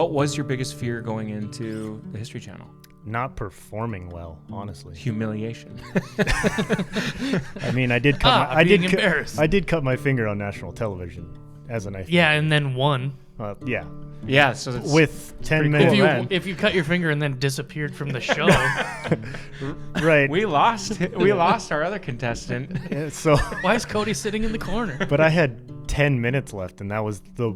What was your biggest fear going into the History Channel? Not performing well, honestly. Humiliation. I mean, I did cut my finger on national television as a knife. Yeah, and then won. Yeah. Yeah, so it's with 10 minutes. cool. If you cut your finger and then disappeared from the show. Right. We lost our other contestant. Yeah, so Why is Cody sitting in the corner? but I had 10 minutes left, and that was the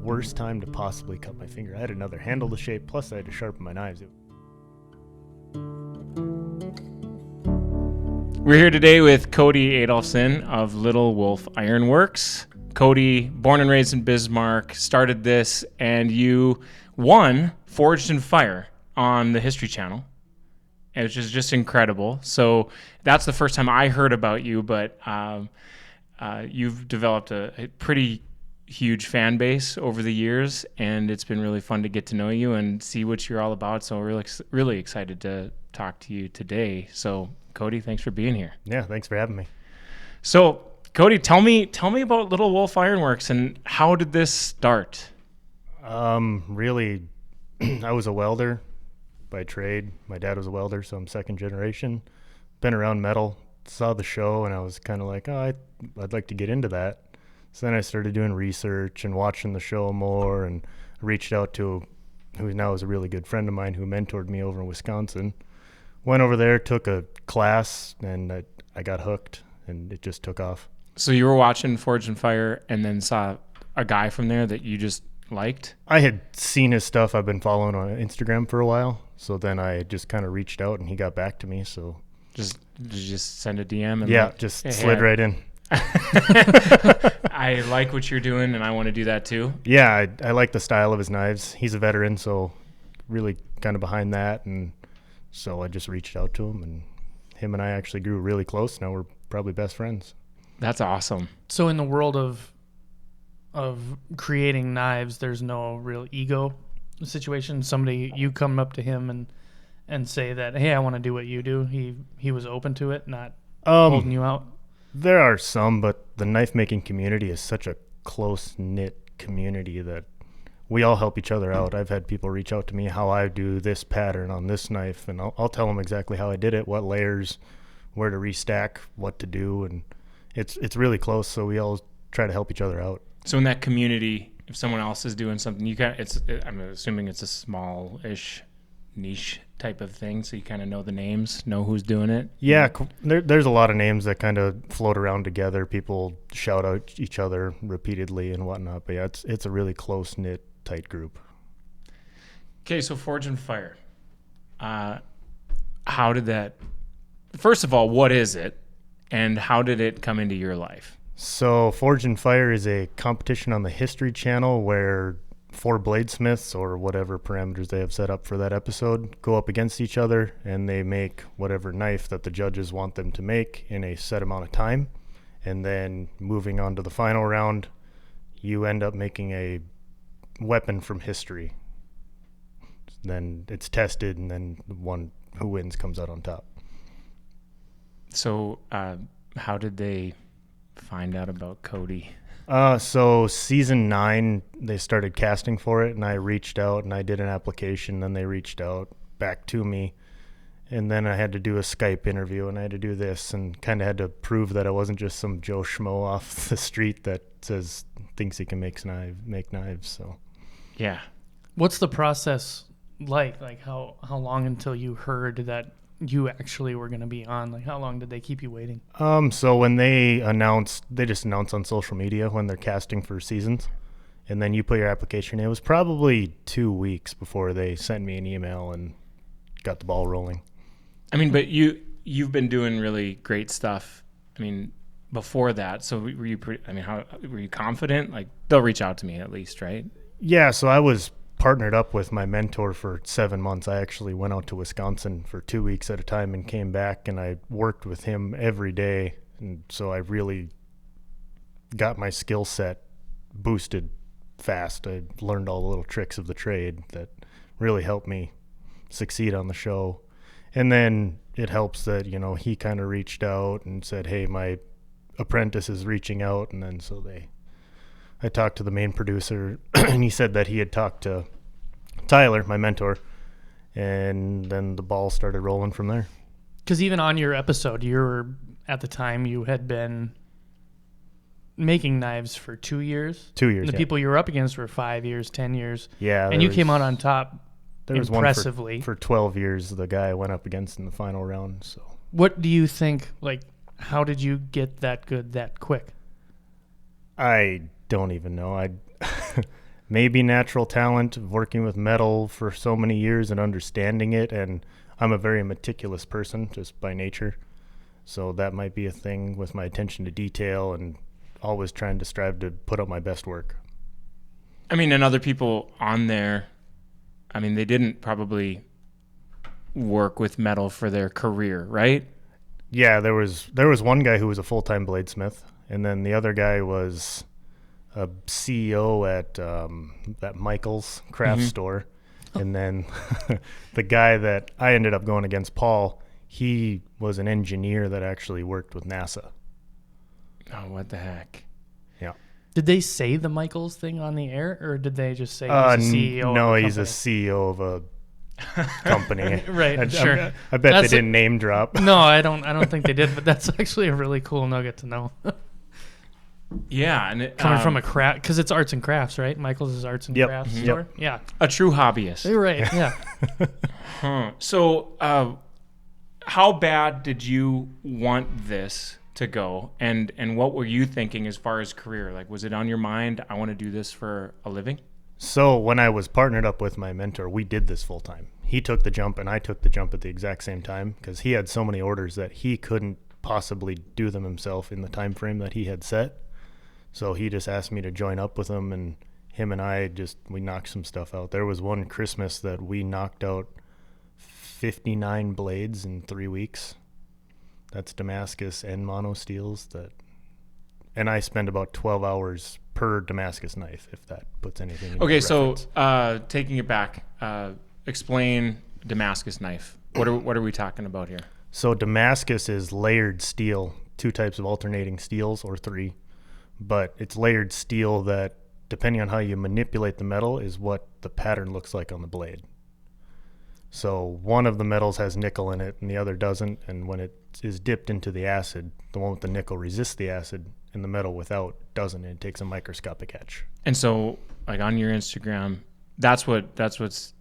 worst time to possibly cut my finger. I had another handle to shape, plus I had to sharpen my knives. We're here today with Cody Adolphson of Little Wolf Ironworks. Cody, born and raised in Bismarck, started this, and you won Forged in Fire on the History Channel, which is just incredible. So that's the first time I heard about you, but you've developed a pretty huge fan base over the years, and it's been really fun to get to know you and see what you're all about. So we're really excited to talk to you today. So Cody, thanks for being here. Yeah, thanks for having me. So Cody, tell me about Little Wolf Ironworks and how did this start? Really, I was a welder by trade. My dad was a welder, so I'm second generation. Been around metal, saw the show, and I was kind of like, oh, I'd like to get into that. So then I started doing research and watching the show more, and reached out to who now is a really good friend of mine who mentored me over in Wisconsin. Went over there, took a class, and I got hooked, and it just took off. So you were watching Forged in Fire and then saw a guy from there that you just liked? I had seen his stuff. I've been following on Instagram for a while. So then I just kind of reached out and he got back to me. So did you just send a DM? And yeah, just slid right in. I like what you're doing and I want to do that too. Yeah, I like the style of his knives. He's a veteran, so really kind of behind that. And so I just reached out to him, and I actually grew really close. Now we're probably best friends. That's awesome. So in the world of creating knives, there's no real ego situation. Somebody, you come up to him and say that, hey, I want to do what you do. He was open to it, not holding you out. There are some, but the knife making community is such a close knit community that we all help each other out. I've had people reach out to me how I do this pattern on this knife, and I'll tell them exactly how I did it, what layers, where to restack, what to do, and it's really close. So we all try to help each other out. So in that community, if someone else is doing something, I'm assuming it's a small-ish niche type of thing, so you kind of know the names, know who's doing it. Yeah, there's a lot of names that kind of float around together. People shout out each other repeatedly and whatnot, but yeah, it's a really close-knit, tight group. Okay, so Forge and Fire. How did that... First of all, what is it, and how did it come into your life? So Forge and Fire is a competition on the History Channel where 4 bladesmiths, or whatever parameters they have set up for that episode, go up against each other, and they make whatever knife that the judges want them to make in a set amount of time. And then moving on to the final round, you end up making a weapon from history. Then it's tested, and then the one who wins comes out on top. So how did they find out about Cody? So season 9, they started casting for it, and I reached out and I did an application. Then they reached out back to me, and then I had to do a Skype interview, and I had to do this, and kind of had to prove that I wasn't just some Joe Schmo off the street that thinks he can make knives. So Yeah. What's the process like? Like how long until you heard that you actually were going to be on? Like how long did they keep you waiting? So when they just announce on social media when they're casting for seasons, and then you put your application in. It was probably 2 weeks before they sent me an email and got the ball rolling. I mean, but you've been doing really great stuff. I mean, before that, so were you how were you confident? Like they'll reach out to me at least, right? Yeah, so I was partnered up with my mentor for 7 months. I actually went out to Wisconsin for 2 weeks at a time and came back, and I worked with him every day. And so I really got my skill set boosted fast. I learned all the little tricks of the trade that really helped me succeed on the show. And then it helps that, he kind of reached out and said, hey, my apprentice is reaching out. And then so I talked to the main producer, and he said that he had talked to Tyler, my mentor, and then the ball started rolling from there. Because even on your episode, at the time you had been making knives for 2 years. 2 years. And the people you were up against were 5 years, 10 years. Yeah. And you came out on top. There was impressively. one for 12 years, the guy I went up against in the final round. So, what do you think, like, how did you get that good that quick? I don't even know. Maybe natural talent of working with metal for so many years and understanding it. And I'm a very meticulous person just by nature. So that might be a thing with my attention to detail and always trying to strive to put out my best work. I mean, and other people on there, I mean, they didn't probably work with metal for their career, right? Yeah, there was one guy who was a full-time bladesmith, and then the other guy was a CEO at that Michael's craft store. And then the guy that I ended up going against, Paul, he was an engineer that actually worked with NASA. Oh, what the heck? Yeah. Did they say the Michaels thing on the air, or did they just say he's a CEO? No, of a he's a company? CEO of a company. Right, sure. I bet they didn't name drop. No, I don't think they did, but that's actually a really cool nugget to know. Yeah, and Coming from a craft, because it's arts and crafts, right? Michael's is arts and crafts store. Yeah, a true hobbyist. you're right. Yeah. Huh. So, how bad did you want this to go, and what were you thinking as far as career? Like, was it on your mind? I want to do this for a living. So when I was partnered up with my mentor, we did this full time. He took the jump and I took the jump at the exact same time because he had so many orders that he couldn't possibly do them himself in the time frame that he had set. So he just asked me to join up with him, and him and I we knocked some stuff out. There was one Christmas that we knocked out 59 blades in 3 weeks. That's Damascus and mono steels and I spend about 12 hours per Damascus knife, if that puts anything in Okay, so reference. taking it back, explain Damascus knife. What are we talking about here? So Damascus is layered steel, 2 types of alternating steels or 3, but it's layered steel that, depending on how you manipulate the metal, is what the pattern looks like on the blade. So one of the metals has nickel in it and the other doesn't, and when it is dipped into the acid, the one with the nickel resists the acid and the metal without doesn't, and it takes a microscopic etch. And so, like, on your Instagram, that's what's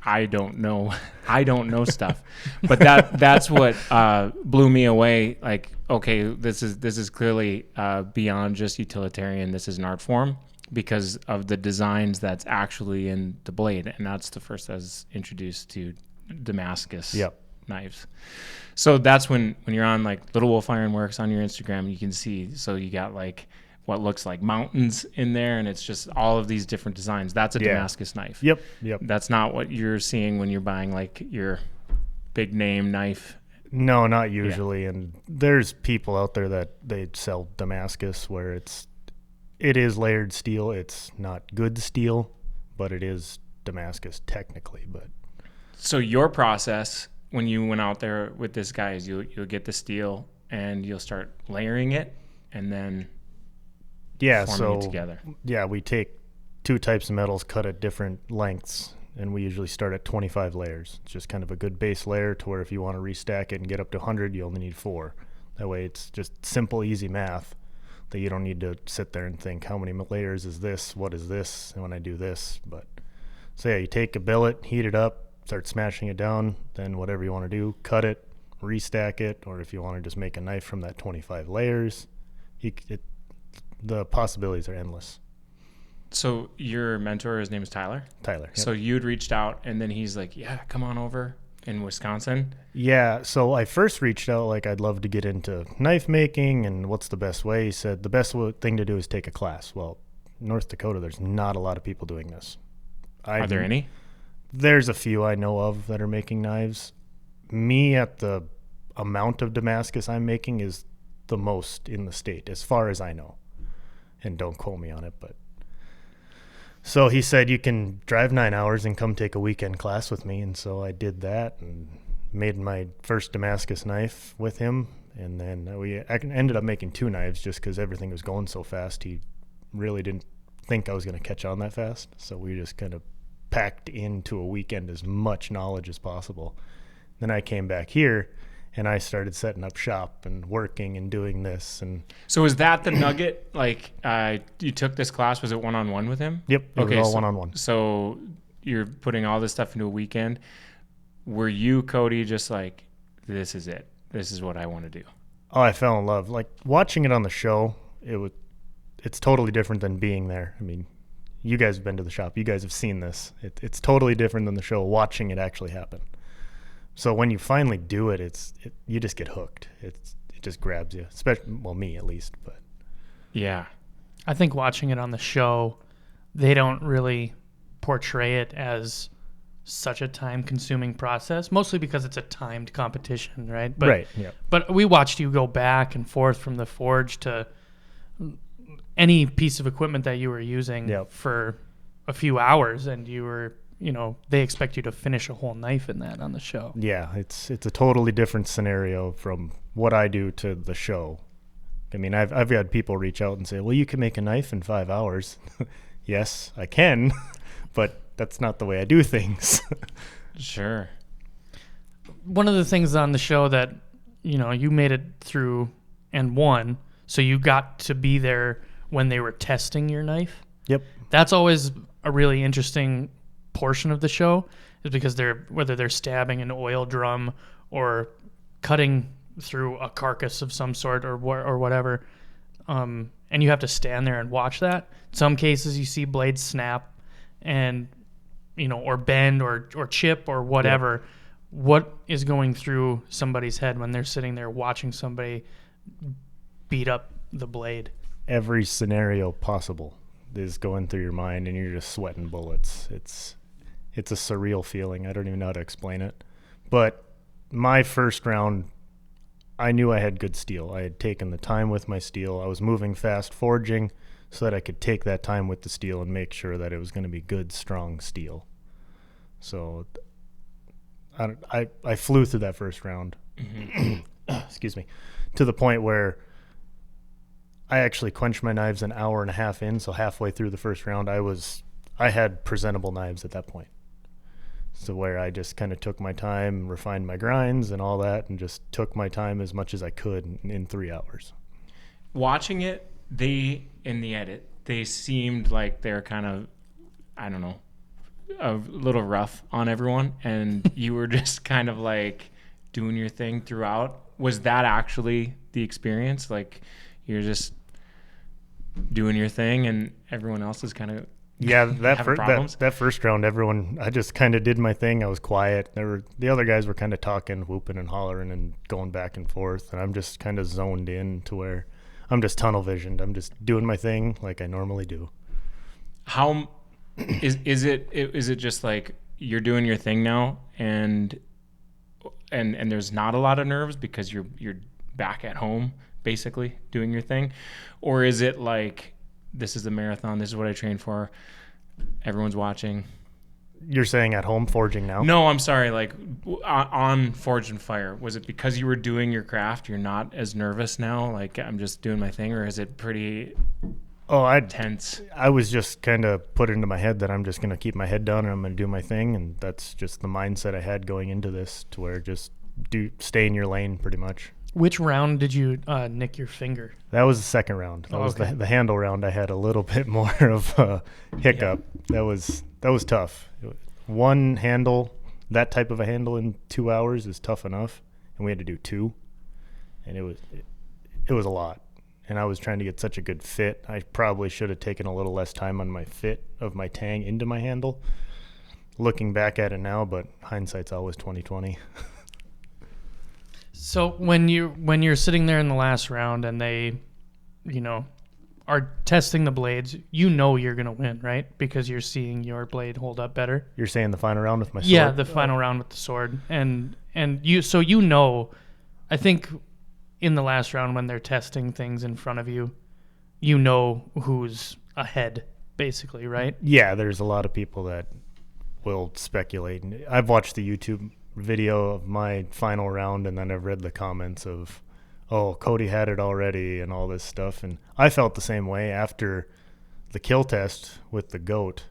I don't know. I don't know stuff, but that's what blew me away. Like, okay, this is clearly beyond just utilitarian. This is an art form because of the designs that's actually in the blade, and that's the first I was introduced to Damascus knives. So that's when you're on like Little Wolf Iron Works on your Instagram, you can see. So you got like what looks like mountains in there, and it's just all of these different designs. That's a Damascus knife. Yep. That's not what you're seeing when you're buying like your big name knife. No, not usually. And there's people out there that they sell Damascus where it is layered steel. It's not good steel, but it is Damascus technically. But so your process when you went out there with this guy is you'll get the steel and you'll start layering it and then forming it together. Yeah, we take 2 types of metals cut at different lengths, and we usually start at 25 layers. It's just kind of a good base layer to where if you want to restack it and get up to 100, you only need 4. That way it's just simple, easy math that you don't need to sit there and think, how many layers is this? What is this? And when I do this. But so yeah, you take a billet, heat it up, start smashing it down, then whatever you want to do, cut it, restack it, or if you want to just make a knife from that 25 layers, the possibilities are endless. So your mentor, his name is Tyler? Tyler. Yep. So you'd reached out, and then he's like, yeah, come on over in Wisconsin. Yeah, so I first reached out like I'd love to get into knife making and what's the best way. He said the best thing to do is take a class. Well, North Dakota, there's not a lot of people doing this. Are there any? There's a few I know of that are making knives. Me, at the amount of Damascus I'm making, is the most in the state as far as I know. And don't quote me on it, but so he said you can drive 9 hours and come take a weekend class with me, and so I did that and made my first Damascus knife with him, and then we ended up making 2 knives just because everything was going so fast. He really didn't think I was going to catch on that fast. So we just kind of packed into a weekend as much knowledge as possible. Then I came back here and I started setting up shop and working and doing this. And So is that the nugget? Like, you took this class, was it one-on-one with him? yep, it was all one-on-one. So you're putting all this stuff into a weekend. Were you, Cody, just like, this is it. This is what I want to do? Oh, I fell in love. Like watching it on the show, it's totally different than being there. I mean, you guys have been to the shop. You guys have seen this. It's totally different than the show, watching it actually happen. So when you finally do it, you just get hooked. It just grabs you, especially, well, me at least. But yeah, I think watching it on the show, they don't really portray it as such a time-consuming process, mostly because it's a timed competition, right? But, right. Yeah. But we watched you go back and forth from the forge to any piece of equipment that you were using for a few hours, and you were, they expect you to finish a whole knife in that on the show. Yeah, it's a totally different scenario from what I do to the show. I mean, I've had people reach out and say, well, you can make a knife in 5 hours. Yes, I can, but that's not the way I do things. Sure. One of the things on the show that, you made it through and won, so you got to be there when they were testing your knife. Yep. That's always a really interesting portion of the show, is because whether they're stabbing an oil drum or cutting through a carcass of some sort or whatever, and you have to stand there and watch that. In some cases you see blades snap and or bend or chip or whatever. Yep. What is going through somebody's head when they're sitting there watching somebody beat up the blade? Every scenario possible is going through your mind, and you're just sweating bullets. It's a surreal feeling. I don't even know how to explain it. But my first round, I knew I had good steel. I had taken the time with my steel. I was moving fast, forging, so that I could take that time with the steel and make sure that it was going to be good, strong steel. So I flew through that first round. Mm-hmm. Excuse me. To the point where I actually quenched my knives an hour and a half in, so halfway through the first round, I had presentable knives at that point. So where I just kind of took my time, refined my grinds and all that, and just took my time as much as I could in 3 hours. Watching it, in the edit, they seemed like they're kind of, I don't know, a little rough on everyone, and you were just kind of like doing your thing throughout. Was that actually the experience? Like, you're just doing your thing and everyone else is kind of that first round, I just kind of did my thing. I was quiet. The other guys were kind of talking, whooping and hollering and going back and forth, and I'm just kind of zoned in to where I'm just tunnel visioned. I'm just doing my thing like I normally do. How is it just like you're doing your thing now and there's not a lot of nerves because you're back at home basically doing your thing? Or is it like, this is the marathon, this is what I trained for, everyone's watching? You're saying at home forging now? No, I'm sorry, like on Forged and Fire. Was it because you were doing your craft, you're not as nervous now, like I'm just doing my thing, or is it pretty tense? I was just kind of put into my head that I'm just going to keep my head down and I'm going to do my thing, and that's just the mindset I had going into this, to where just stay in your lane pretty much. Which round did you nick your finger? That was the second round. That was the handle round. I had a little bit more of a hiccup. Yeah. That was tough. One handle, that type of a handle in 2 hours is tough enough, and we had to do 2, and it was a lot. And I was trying to get such a good fit. I probably should have taken a little less time on my fit of my tang into my handle. Looking back at it now, but hindsight's always 20/20. So when you're sitting there in the last round and they, are testing the blades, you're going to win, right? Because you're seeing your blade hold up better. You're saying the final round with my sword? Yeah, the final round with the sword. And I think in the last round when they're testing things in front of you, who's ahead, basically, right? Yeah, there's a lot of people that will speculate. I've watched the YouTube video of my final round, and then I've read the comments of, oh, Cody had it already and all this stuff, and I felt the same way after the kill test with the goat,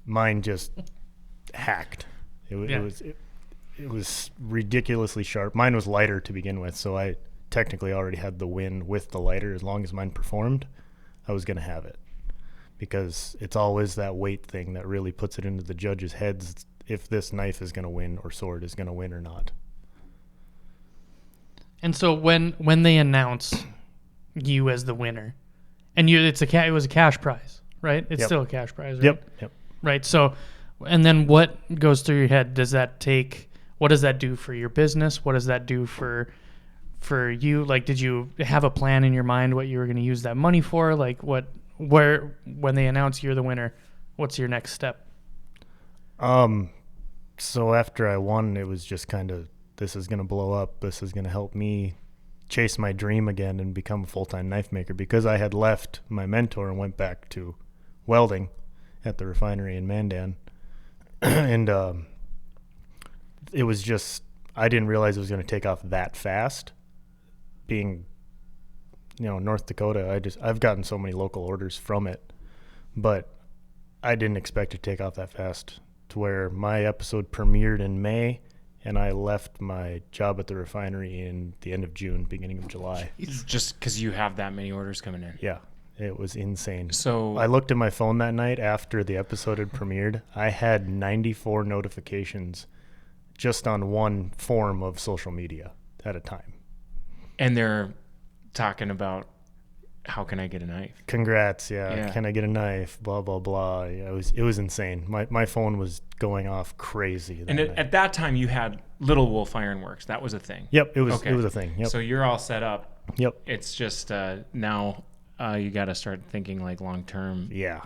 mine just hacked. It was ridiculously sharp. Mine was lighter to begin with, so I technically already had the win with the lighter. As long as mine performed, I was going to have it, because it's always that weight thing that really puts it into the judges' heads if this knife is going to win or sword is going to win or not. And so when they announce you as the winner, and it was a cash prize, right? It's still a cash prize, right? Yep. Right. So, and then what goes through your head? What does that do for your business? What does that do for you? Like, did you have a plan in your mind what you were going to use that money for? Like, when they announce you're the winner, what's your next step? So after I won, it was just kind of, this is going to blow up. This is going to help me chase my dream again and become a full-time knife maker, because I had left my mentor and went back to welding at the refinery in Mandan. And it was just, I didn't realize it was going to take off that fast. Being, North Dakota, I've gotten so many local orders from it, but I didn't expect it to take off that fast, to where my episode premiered in May, and I left my job at the refinery in the end of June, beginning of July. Just because you have that many orders coming in. Yeah, it was insane. So I looked at my phone that night after the episode had premiered. I had 94 notifications just on one form of social media at a time. And they're talking about, how can I get a knife? Congrats, yeah. Can I get a knife? Blah, blah, blah. Yeah, it was insane. My phone was going off crazy. And at that time, you had Little Wolf Ironworks. That was a thing. Yep, it was a thing. Yep. So you're all set up. Yep. It's just now you got to start thinking like long term. Yeah.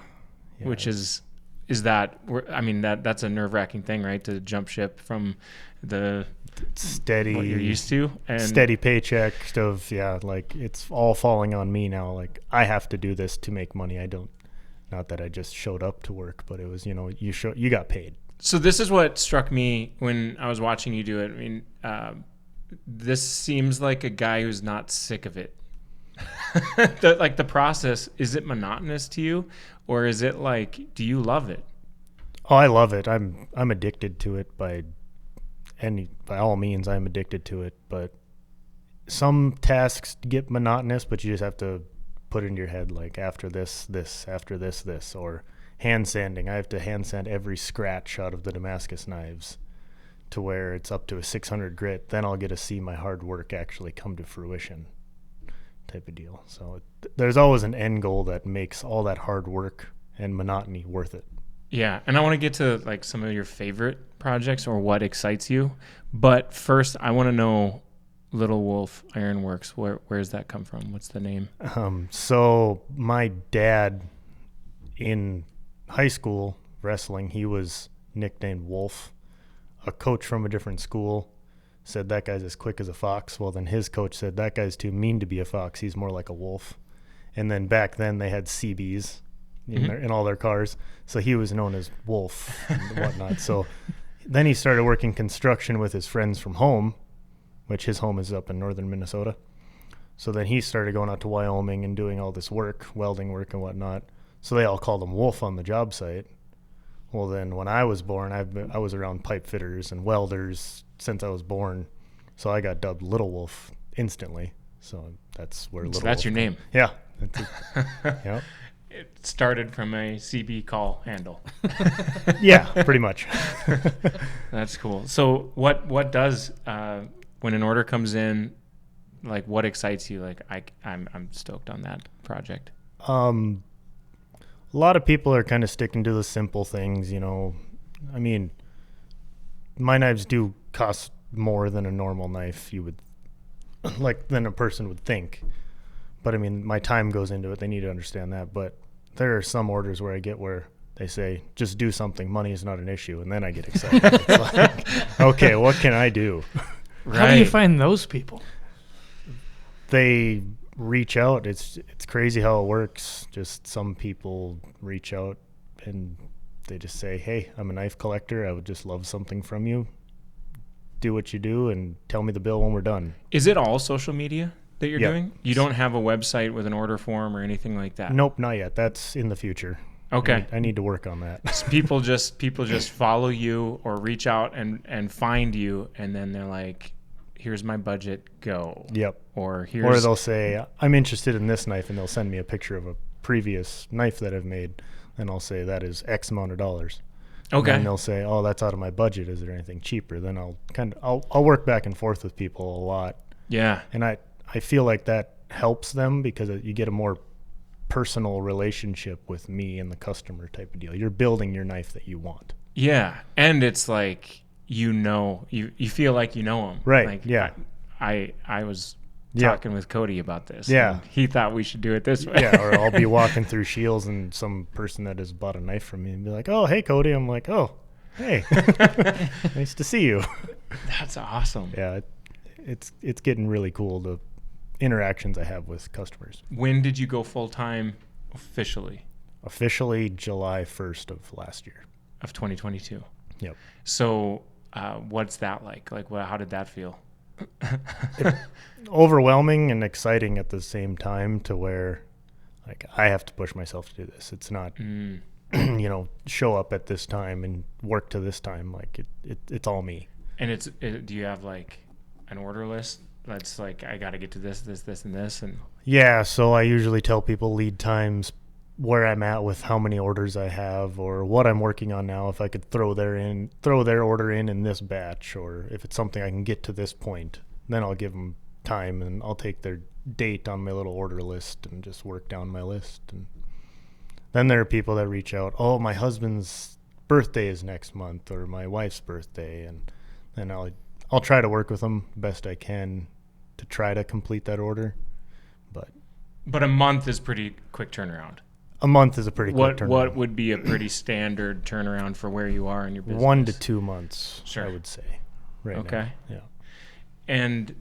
Which is that, I mean, that's a nerve-wracking thing, right? To jump ship from the steady, what you're used to, and steady paycheck of, like, it's all falling on me now. Like, I have to do this to make money. Not that I just showed up to work, but it was, you got paid. So this is what struck me when I was watching you do it. I mean, this seems like a guy who's not sick of it. The process, is it monotonous to you, or is it like, do you love it? Oh, I love it. I'm addicted to it by all means. I'm addicted to it, but some tasks get monotonous, but you just have to put it in your head, like, after this, after this, or hand sanding. I have to hand sand every scratch out of the Damascus knives to where it's up to a 600 grit. Then I'll get to see my hard work actually come to fruition, type of deal. So there's always an end goal that makes all that hard work and monotony worth it. Yeah, and I want to get to like some of your favorite projects or what excites you, but first I want to know Little Wolf Ironworks. Where's that come from? What's the name? So my dad in high school wrestling, he was nicknamed Wolf. A coach from a different school said that guy's as quick as a fox. Well, then his coach said that guy's too mean to be a fox. He's more like a wolf. And then back then they had CBs in all their cars. So he was known as Wolf and whatnot. So then he started working construction with his friends from home, which his home is up in northern Minnesota. So then he started going out to Wyoming and doing all this work, welding work and whatnot. So they all called him Wolf on the job site. Well, then when I was born, I was around pipe fitters and welders since I was born. So I got dubbed Little Wolf instantly. So that's where Little Wolf. That's your name. Yeah. Yep. It started from a CB call handle. Yeah, pretty much. That's cool. So what does when an order comes in, like, what excites you? Like, I'm stoked on that project. A lot of people are kind of sticking to the simple things, I mean, my knives do cost more than a normal knife than a person would think. But I mean, my time goes into it. They need to understand that. But there are some orders where they say, just do something. Money is not an issue. And then I get excited. It's like, okay, what can I do? Right. How do you find those people? They reach out. It's crazy how it works. Just some people reach out and they just say, hey, I'm a knife collector. I would just love something from you. Do what you do and tell me the bill when we're done. Is it all social media? that you're Yep. doing? You don't have a website with an order form or anything like that? Nope, not yet. That's in the future. Okay. I need to work on that. So people just follow you or reach out and find you, and then they're like, here's my budget, go. Yep. Or Or they'll say, I'm interested in this knife, and they'll send me a picture of a previous knife that I've made, and I'll say that is X amount of dollars. Okay. And they'll say, oh, that's out of my budget. Is there anything cheaper? Then I'll work back and forth with people a lot. Yeah. And I feel like that helps them because you get a more personal relationship with me and the customer type of deal. You're building your knife that you want. Yeah. And it's like, you feel like you know him. Right. Like, yeah. I was Yeah. talking with Cody about this. Yeah. And he thought we should do it this way. Yeah. Or I'll be walking through Shields and some person that has bought a knife from me and be like, oh, hey, Cody. I'm like, oh, hey, nice to see you. That's awesome. Yeah. It's getting really cool, the interactions I have with customers. When did you go full time officially? Officially July 1st of last year. Of 2022. Yep. So what's that like? Like, how did that feel? Overwhelming and exciting at the same time, to where like I have to push myself to do this. It's not, show up at this time and work to this time. Like it's all me. And do you have like an order list that's like, I got to get to this, and this? And Yeah. So I usually tell people lead times, where I'm at with how many orders I have, or what I'm working on now. If I could throw their order in this batch, or if it's something I can get to this point, then I'll give them time and I'll take their date on my little order list and just work down my list. And then there are people that reach out, oh, my husband's birthday is next month, or my wife's birthday, and then I'll try to work with them best I can to try to complete that order. But a month is pretty quick turnaround. A month is a pretty quick turnaround. What would be a pretty standard turnaround for where you are in your business? 1 to 2 months, Sure. I would say. Right Okay. now. Yeah. And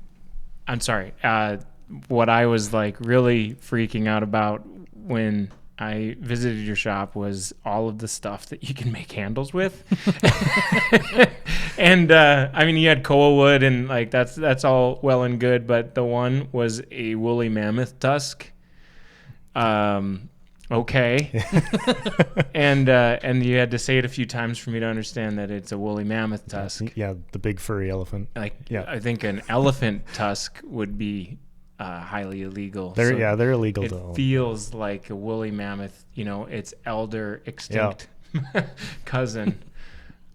I'm sorry, what I was like really freaking out about when I visited your shop was all of the stuff that you can make handles with. And I mean, you had koa wood, and like that's all well and good, but the one was a woolly mammoth tusk. Okay. And you had to say it a few times for me to understand that it's a woolly mammoth tusk. Yeah, the big furry elephant. Like, Yeah. I think an elephant tusk would be highly illegal. They're illegal It to own. feels like a woolly mammoth, its elder extinct cousin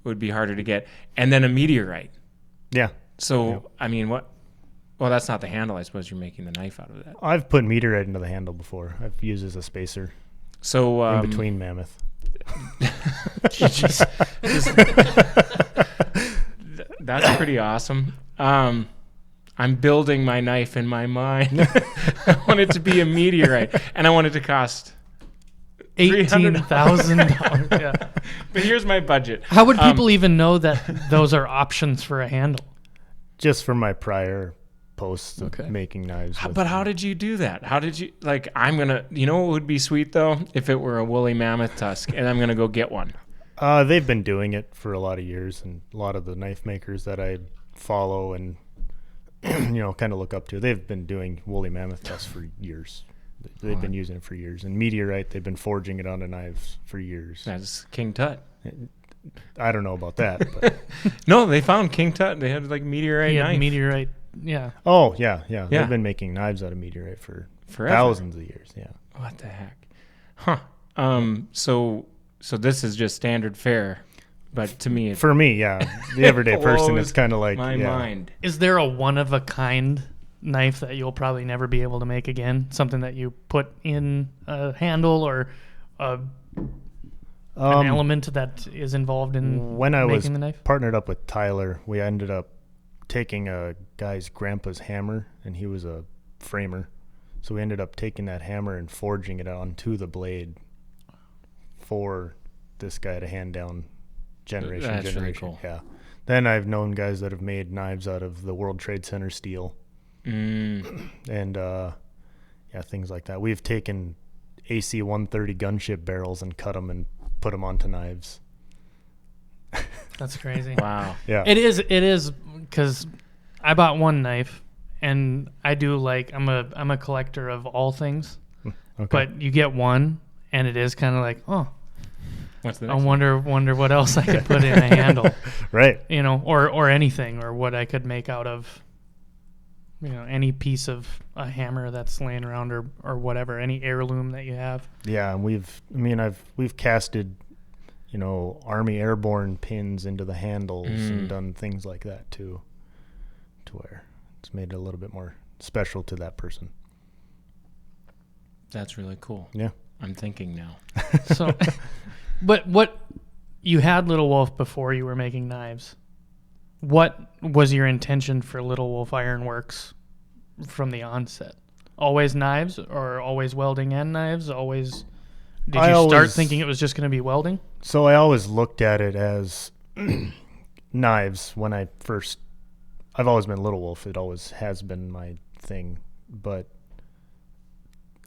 would be harder to get. And then a meteorite. Yeah. So, I mean, what? Well, that's not the handle. I suppose you're making the knife out of that. I've put meteorite into the handle before. I've used as a spacer So in between mammoth. just that's pretty awesome. I'm building my knife in my mind. I want it to be a meteorite, and I want it to cost $18,000. Yeah. But here's my budget. How would people even know that those are options for a handle? Just from my prior posts of Okay. making knives. But how did you do that? How did you, like, what would be sweet though? If it were a woolly mammoth tusk, and I'm going to go get one. They've been doing it for a lot of years, and a lot of the knife makers that I follow and kind of look up to, they've been doing woolly mammoth tusks for years. They've been using it for years. And meteorite, they've been forging it onto knives for years. That's King Tut. I don't know about that. But No, they found King Tut. They had like meteorite He had knife. meteorite. Yeah. oh, yeah. Yeah. They've been making knives out of meteorite for Forever. thousands of years. Yeah. What the heck? Huh. So this is just standard fare, but to me, it's For me, yeah. The everyday person, blows it's kind of like, my yeah. mind. Is there a one-of-a-kind knife that you'll probably never be able to make again? Something that you put in a handle, or an element that is involved in When I making was the knife? partnered up with Tyler, we ended up taking a guy's grandpa's hammer, and he was a framer. So we ended up taking that hammer and forging it onto the blade for this guy to hand down generation to That's really generation. cool. Yeah. Then I've known guys that have made knives out of the World Trade Center steel and things like that. We've taken AC 130 gunship barrels and cut them and put them onto knives. That's crazy. Wow. Yeah. It is because I bought one knife, and I do like I'm a collector of all things, Okay. but you get one, and it is kind of like, oh, What's the I next one? wonder what else I could put in a handle, Right. you know, or anything, or what I could make out of, you know, any piece of a hammer that's laying around, or whatever, any heirloom that you have. Yeah, and we've casted, you know, Army airborne pins into the handles and done things like that too, to where it's made it a little bit more special to that person. That's really cool. Yeah. I'm thinking now. So, but what you had Little Wolf before you were making knives. What was your intention for Little Wolf Ironworks from the onset? Always knives, or always welding and knives? Always. Did you start thinking it was just going to be welding? So I always looked at it as knives when I've always been Little Wolf. It always has been my thing, but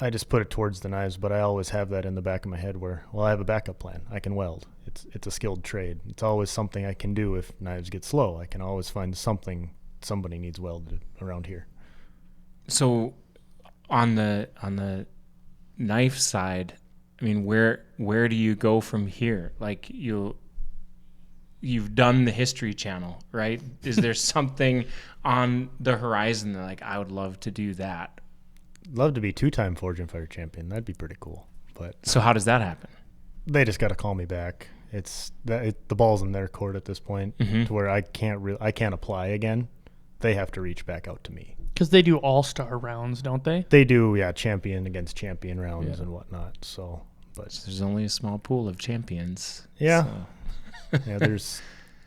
I just put it towards the knives, but I always have that in the back of my head where, well, I have a backup plan. I can weld. It's a skilled trade. It's always something I can do if knives get slow. I can always find something somebody needs welded around here. So on the knife side, I mean, where do you go from here? Like you've done the History Channel, right? Is there something on the horizon that, like, I would love to do that? Love to be 2-time Forge and Fire champion. That'd be pretty cool. But So how does that happen? they just got to call me back. The ball's in their court at this point, Mm-hmm. to where I can't apply again. They have to reach back out to me. Because they do all-star rounds, don't they? They do, yeah, champion against champion rounds Yeah. and whatnot. So, but There's only a small pool of champions. Yeah. So, yeah, I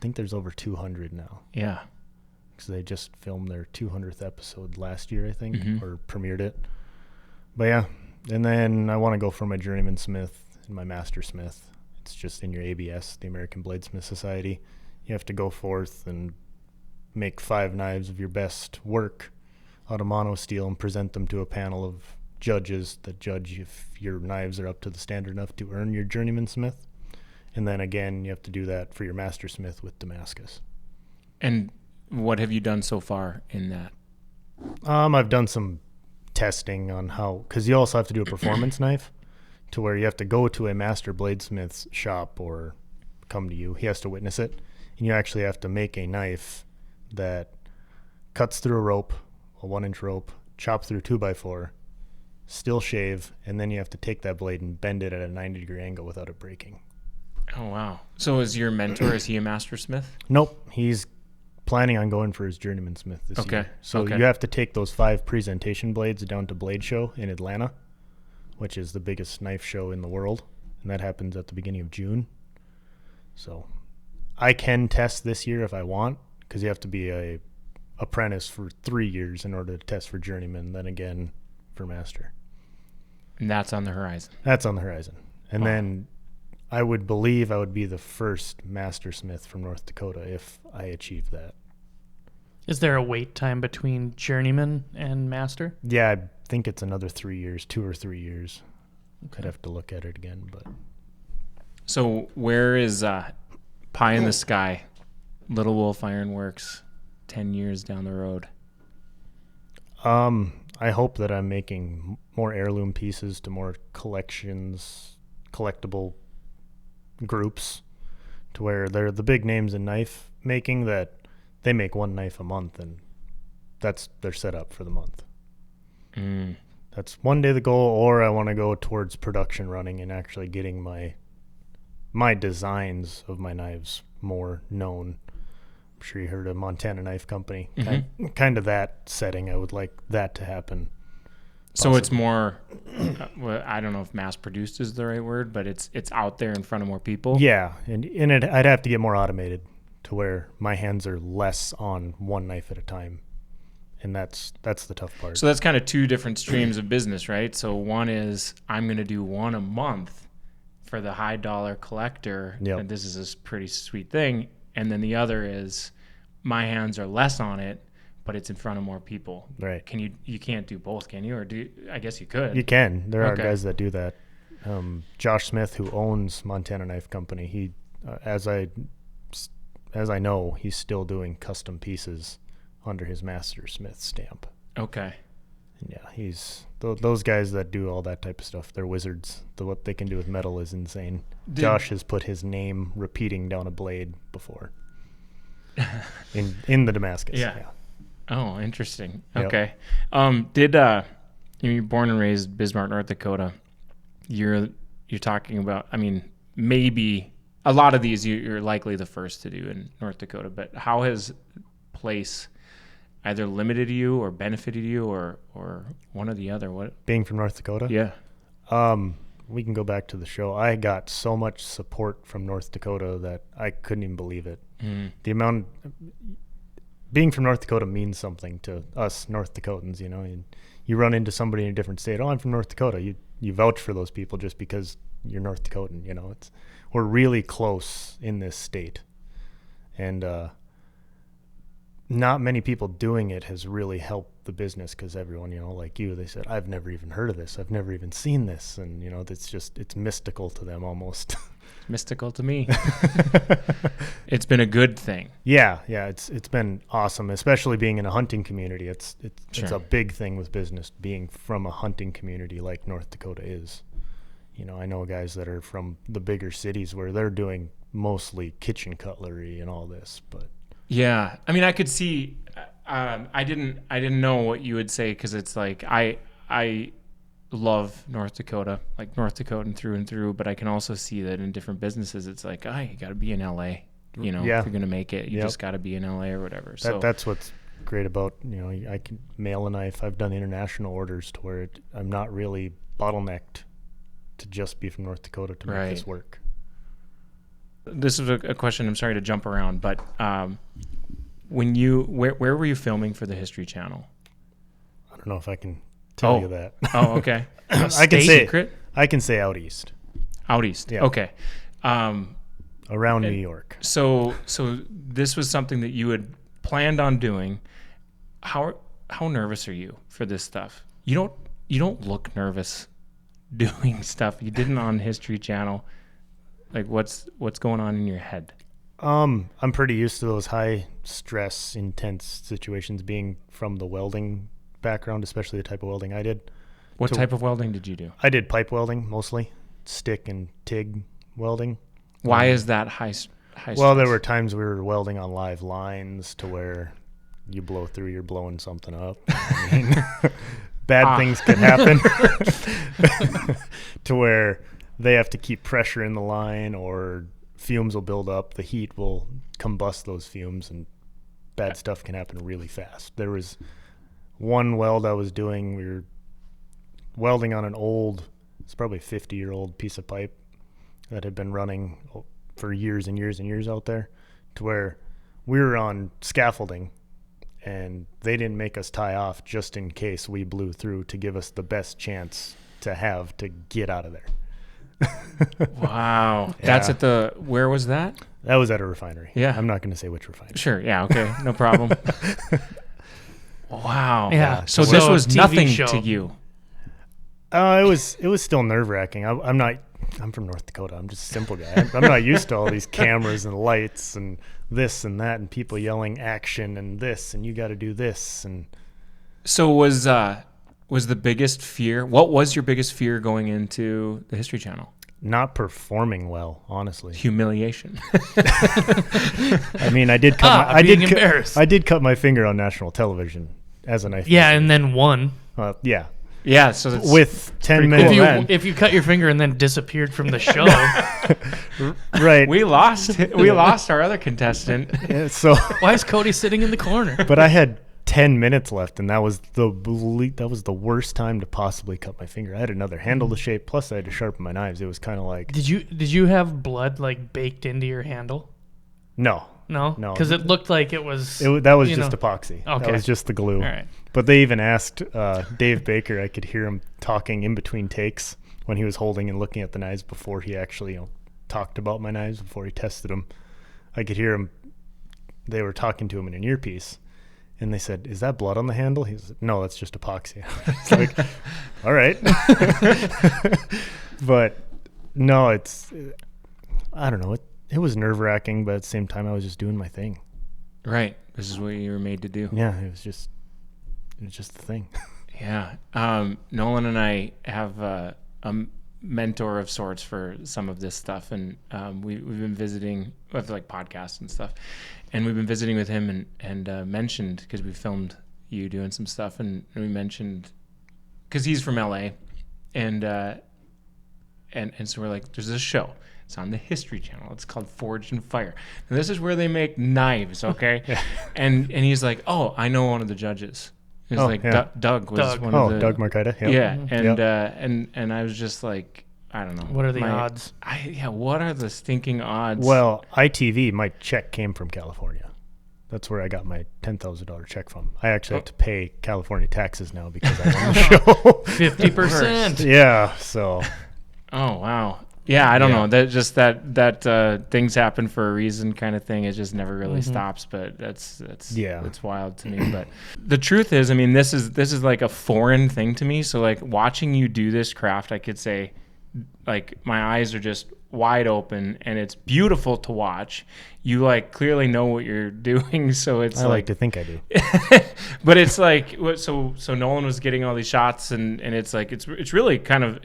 think there's over 200 now, yeah. because they just filmed their 200th episode last year, I think, Mhm. or premiered it. But yeah, and then I want to go for my journeyman smith and my master smith. It's just in your ABS, the American Bladesmith Society. You have to go forth and make 5 knives of your best work out of mono steel and present them to a panel of judges that judge if your knives are up to the standard enough to earn your journeyman smith. And then again, you have to do that for your master smith with Damascus. And what have you done so far in that? I've done some testing on how, because you also have to do a performance knife, to where you have to go to a master bladesmith's shop or come to you. He has to witness it, and you actually have to make a knife that cuts through a rope, a 1-inch rope, chops through 2x4, still shave, and then you have to take that blade and bend it at a 90-degree angle without it breaking. Oh, wow. So is your mentor, is he a master smith? Nope, he's planning on going for his journeyman smith this Okay, year. So okay. you have to take those 5 presentation blades down to Blade Show in Atlanta, which is the biggest knife show in the world, and that happens at the beginning of June. So I can test this year if I want, because you have to be a apprentice for 3 years in order to test for journeyman, then again for master. And that's on the horizon. That's on the horizon. And Wow. then I would believe I would be the first master smith from North Dakota if I achieved that. Is there a wait time between journeyman and master? Yeah, I think it's another 3 years, 2 or 3 years. I'd have to look at it again, but So where is pie in the sky, Little Wolf Ironworks, 10 years down the road? I hope that I'm making more heirloom pieces to more collectible groups, to where they're the big names in knife making that they make 1 knife a month, and that's their setup for the month. Mm. That's one day the goal, or I want to go towards production running and actually getting my designs of my knives more known. I'm sure you heard of Montana Knife Company. Mm-hmm. Kind of that setting. I would like that to happen. So it's more, well, I don't know if mass produced is the right word, but it's out there in front of more people. Yeah, and I'd have to get more automated to where my hands are less on one knife at a time, and that's the tough part. So that's kind of 2 different streams of business, right? So one is I'm going to do 1 a month for the high dollar collector, Yep. and this is a pretty sweet thing. And then the other is my hands are less on it, but it's in front of more people. Right. You can't do both, can you? Or I guess you could. You can. There are Okay. guys that do that. Josh Smith, who owns Montana Knife Company, he, as I know, he's still doing custom pieces under his Master Smith stamp. Okay. Yeah, he's those guys that do all that type of stuff. They're wizards. What they can do with metal is insane. Josh has put his name repeating down a blade before in the Damascus. Yeah. Oh, interesting. Yep. Okay. You're born and raised Bismarck, North Dakota. You're talking about, I mean, maybe a lot of these you're likely the first to do in North Dakota, but how has place either limited you or benefited you or one or the other? What? Being from North Dakota? Yeah. We can go back to the show. I got so much support from North Dakota that I couldn't even believe it. The amount being from North Dakota means something to us North Dakotans, you know. And you run into somebody in a different state, oh, I'm from North Dakota. You vouch for those people just because you're North Dakotan, you know. We're really close in this state. And not many people doing it has really helped the business, because everyone, you know, like you, they said, I've never even heard of this. I've never even seen this. And, you know, it's mystical to them almost. Mystical to me. It's been a good thing. Yeah. It's been awesome, especially being in a hunting community. It's Sure. a big thing with business, being from a hunting community like North Dakota is. You know, I know guys that are from the bigger cities where they're doing mostly kitchen cutlery and all this, but Yeah, I mean, I could see. I didn't know what you would say, because it's like I love North Dakota, like North Dakotan through and through. But I can also see that in different businesses, it's like, you got to be in LA. You know, Yeah. if you're gonna make it, you Yep. just got to be in LA or whatever. So that's what's great about, you know, I can mail a knife. I've done international orders to where I'm not really bottlenecked to just be from North Dakota to make this Right. work. this is a question. I'm sorry to jump around, but where were you filming for the History Channel? I don't know if I can tell Oh. you that. Oh, okay. I can Stay say secret? I can say out east, Out east. Yeah. Okay. around New York. So this was something that you had planned on doing. How nervous are you for this stuff? You don't look nervous doing stuff. You did it on History Channel. Like, what's going on in your head? I'm pretty used to those high stress, intense situations, being from the welding background, especially the type of welding I did. What So- type of welding did you do? I did pipe welding mostly, stick and TIG welding. Why is that high Well, there stress? were times we were welding on live lines to where you blow through, you're blowing something up. I mean, bad things could happen to where they have to keep pressure in the line, or fumes will build up. The heat will combust those fumes, and bad stuff can happen really fast. There was one weld I was doing. We were welding on an old, it's probably 50-year-old piece of pipe that had been running for years and years and years out there, to where we were on scaffolding and they didn't make us tie off just in case we blew through, to give us the best chance to have to get out of there. Wow. That's Yeah. where was that? That was at a refinery. Yeah. I'm not going to say which refinery. Sure. Yeah. Okay. No problem. Wow. Yeah. So So this was TV nothing show. to you. It was still nerve-wracking. I'm from North Dakota. I'm just a simple guy. I'm not used to all these cameras and lights and this and that and people yelling action and this and you got to do this. And So was the biggest fear? What was your biggest fear going into the History Channel? not performing well, honestly. Humiliation. I mean, I did cut being embarrassed. I did cut my finger on national television as a knife. Yeah, and then one. Yeah. Yeah. So that's With 10 pretty minutes. cool, man. If you cut your finger and then disappeared from the show, Right. we lost our other contestant. Yeah, so, why is Cody sitting in the corner? but I had 10 minutes left, and that was the worst time to possibly cut my finger. I had another handle to shape, plus I had to sharpen my knives. It was kind of like, Did you have blood like baked into your handle? no. No, No. because it looked like it was. That was you just know. epoxy. Okay. That was just the glue. All right. But they even asked Dave Baker. I could hear him talking in between takes when he was holding and looking at the knives before he actually talked about my knives, before he tested them. I could hear him. They were talking to him in an earpiece, and they said, "Is that blood on the handle?" He said, "No, that's just epoxy." It's like, all right. But no, I don't know. It was nerve-wracking, but at the same time, I was just doing my thing. Right. This is what you were made to do. Yeah, it was just it's just the thing. Yeah. Nolan and I have a mentor of sorts for some of this stuff, and we've been visiting with like podcasts and stuff, and we've been visiting with him and mentioned, because we filmed you doing some stuff, and we mentioned, because he's from LA, and so we're like, there's this show. It's on the History Channel. It's called Forged in Fire. And this is where they make knives, okay? Yeah. And he's like, oh, I know one of the judges. It was Oh, like yeah. Doug was Doug. one of the... Doug Marcaida. Yep. Yeah, and Yep. and I was just like, I don't know. What are the odds? What are the stinking odds? Well, ITV, my check came from California. That's where I got my $10,000 check from. I actually have to pay California taxes now because I won the show. 50%. Yeah, so. Oh wow. Yeah, I don't Yeah. know. That just that things happen for a reason kind of thing. It just never really stops. But that's Yeah. it's wild to me. But the truth is, I mean, this is like a foreign thing to me. So like watching you do this craft, I could say, like my eyes are just wide open, and it's beautiful to watch. You like clearly know what you're doing, so it's I like to think I do. but it's like so Nolan was getting all these shots, and it's like it's really kind of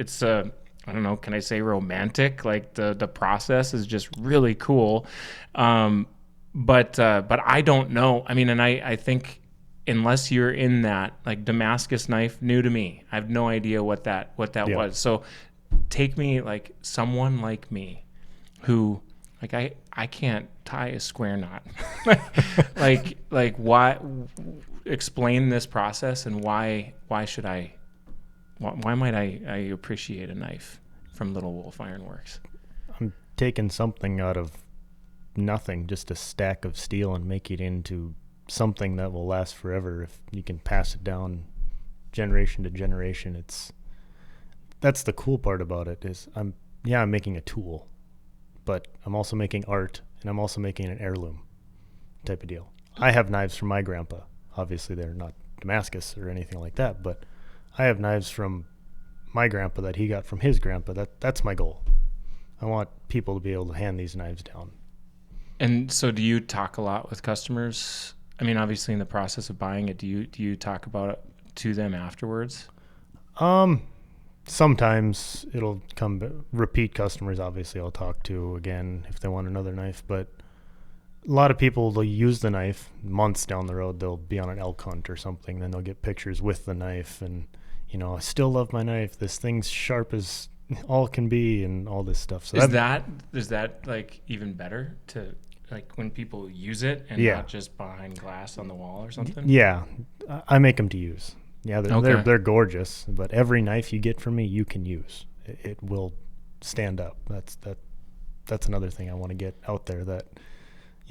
I don't know, can I say romantic? Like the process is just really cool. But I don't know. I mean, and I think unless you're in that, like Damascus knife, new to me. I have no idea what that Yeah. was. So take me like someone like me who like I can't tie a square knot. like why explain this process, and why should I why might I appreciate a knife from Little Wolf Ironworks? I'm taking something out of nothing, just a stack of steel, and make it into something that will last forever if you can pass it down generation to generation. That's the cool part about it is I'm making a tool, but I'm also making art, and I'm also making an heirloom type of deal. I have knives from my grandpa. Obviously they're not Damascus or anything like that, but I have knives from my grandpa that he got from his grandpa. That's my goal. I want people to be able to hand these knives down. And so do you talk a lot with customers? I mean, obviously in the process of buying it, do you talk about it to them afterwards? Sometimes it'll come repeat customers. Obviously I'll talk to again if they want another knife, but a lot of people, they'll use the knife months down the road. They'll be on an elk hunt or something. Then they'll get pictures with the knife, and I still love my knife. This thing's sharp as all can be, and all this stuff. So is that like even better to like when people use it and Yeah. not just behind glass on the wall or something? Yeah, I make them to use. Yeah, Okay. they're gorgeous, but every knife you get from me, you can use. It will stand up. That's another thing I want to get out there. That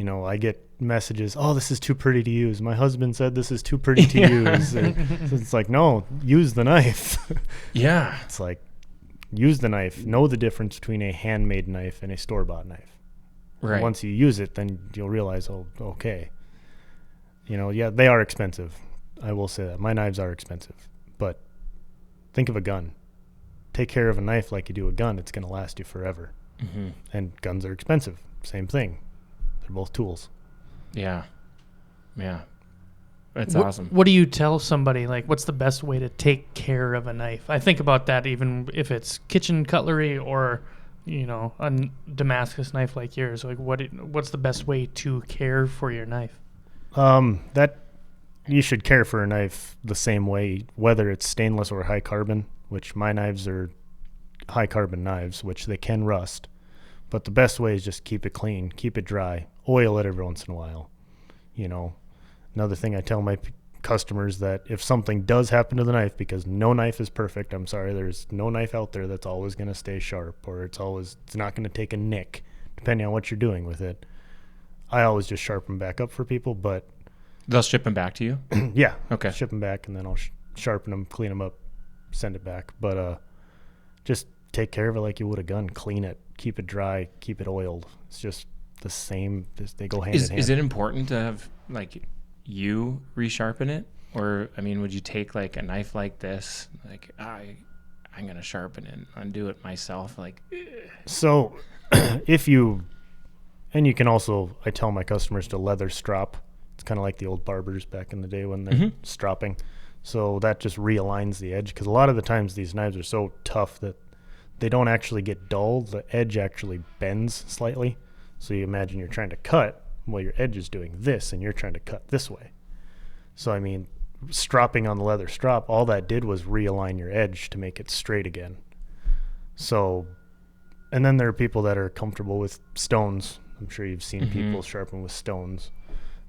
I get messages, oh, this is too pretty to use. My husband said this is too pretty to use. And so it's like, no, use the knife. Yeah. It's like, use the knife. Know the difference between a handmade knife and a store-bought knife. Right. Once you use it, then you'll realize, oh, okay. Yeah, they are expensive. I will say that. My knives are expensive. But think of a gun. Take care of a knife like you do a gun. It's going to last you forever. Mm-hmm. And guns are expensive. Same thing. They're both tools. Yeah. That's awesome. What do you tell somebody? Like, what's the best way to take care of a knife? I think about that even if it's kitchen cutlery or, a Damascus knife like yours. Like, what's the best way to care for your knife? That you should care for a knife the same way, whether it's stainless or high carbon, which my knives are high carbon knives, which they can rust. But the best way is just keep it clean, keep it dry, oil it every once in a while. Another thing I tell my customers, that if something does happen to the knife, because no knife is perfect, I'm sorry, there's no knife out there that's always going to stay sharp, or it's not going to take a nick, depending on what you're doing with it. I always just sharpen back up for people, but They'll ship them back to you? yeah, Okay. ship them back, and then I'll sharpen them, clean them up, send it back. But just take care of it like you would a gun. Clean it, keep it dry, keep it oiled. It's just the same. They go hand in hand. Is it important to have like you resharpen it, or I mean, would you take like a knife like this, like I'm gonna sharpen it and undo it myself, like? So you can also, I tell my customers to leather strop. It's kind of like the old barbers back in the day when they're stropping. So that just realigns the edge, because a lot of the times these knives are so tough that they don't actually get dull. The edge actually bends slightly. So you imagine you're trying to cut, well, your edge is doing this, and you're trying to cut this way. So, I mean, stropping on the leather strop, all that did was realign your edge to make it straight again. So, and then there are people that are comfortable with stones. I'm sure you've seen people sharpen with stones,